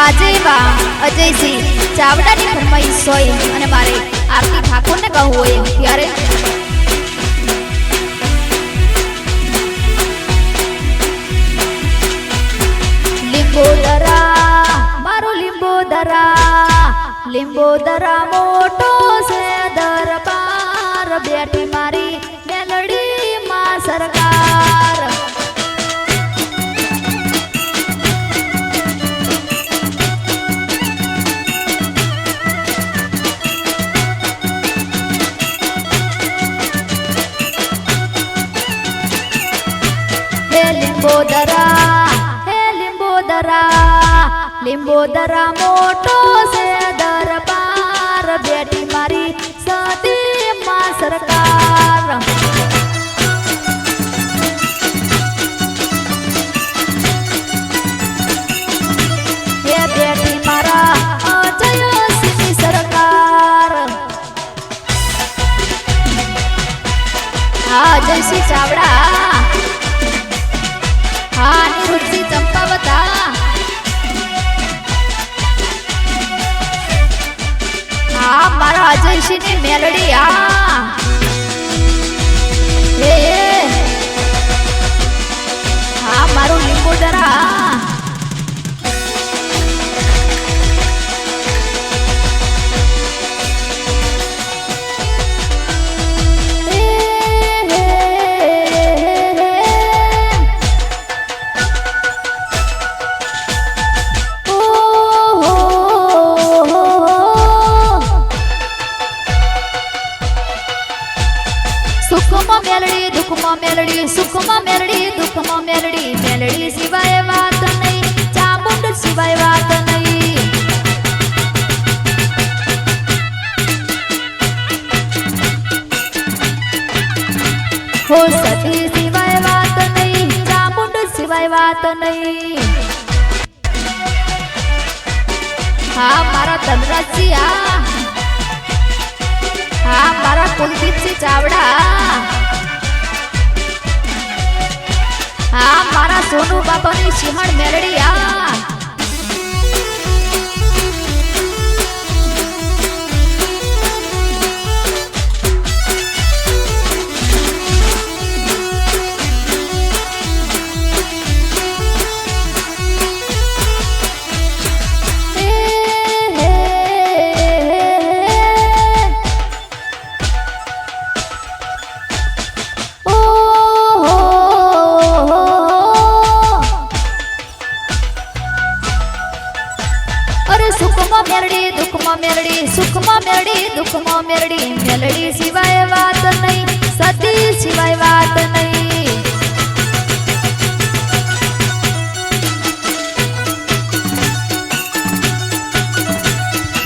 આજે એવા અજયસિંહ ચાવડાની ફરમાઈશ હોય અને મારે આરતી ઠાકોરને કહું હોય ત્યારે લીંબોદરા મારો લીંબોદરા મોટો છે દરબાર બેઠી મારી મેલડી માં સરકાર લીંબોદરા મોટો છે દરબાર બેઠી મારી સતી માં સરકાર એ બેઠી મારા અજયસિંહની સરકાર હા અજયસિંહ ચાવડા હા નિરુદ્ધસિંહ ચંપાવતા હા મારા અજયસિંહની મેલડી હા મારું લીંબોદરા સુખમાં મેલડી દુઃખમાં મેલડી સિવાય વાત નહીં ચામુંડ સિવાય વાત નહીં હો સતી સિવાય વાત નહીં ચામુંડ સિવાય વાત નહીં હા મારા ધનરાજસિંહ હા મારા કુલદીપસિંહ ચાવડા હા મારા સોનુ બાબાની સિંહણ મેલડી સુખમાં મેલડી દુઃખમાં મેલડી સિવાય વાત નહીં સતી સિવાય વાત નહીં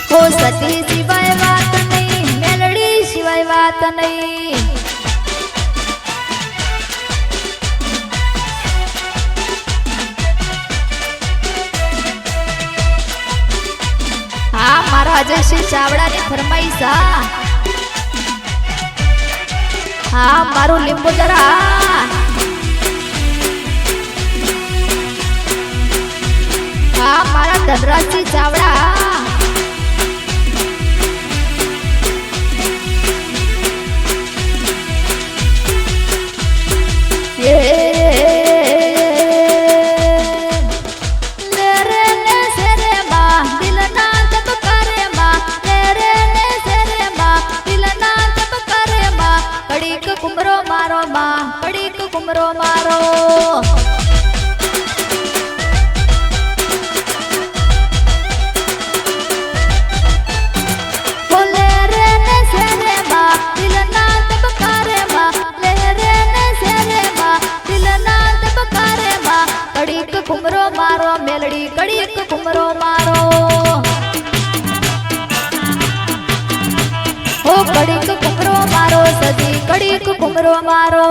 હો સતી સિવાય વાત નહીં મેલડી સિવાય વાત નહીં મારા અજયસિંહ ચાવડાની ફરમાઈશ હા મારું લીંબોદરા હા મારા ધનરાજસિંહ ચાવડા કુમરો મારો બોલે રે ને સેરે માં દિલના તબકારે માં લે રે ને સેરે માં દિલના તબકારે માં કડીક કુમરો મારો મેલડી કડીક કુમરો મારો ઓ કડીક કુમરો મારો સદી કડીક કુમરો મારો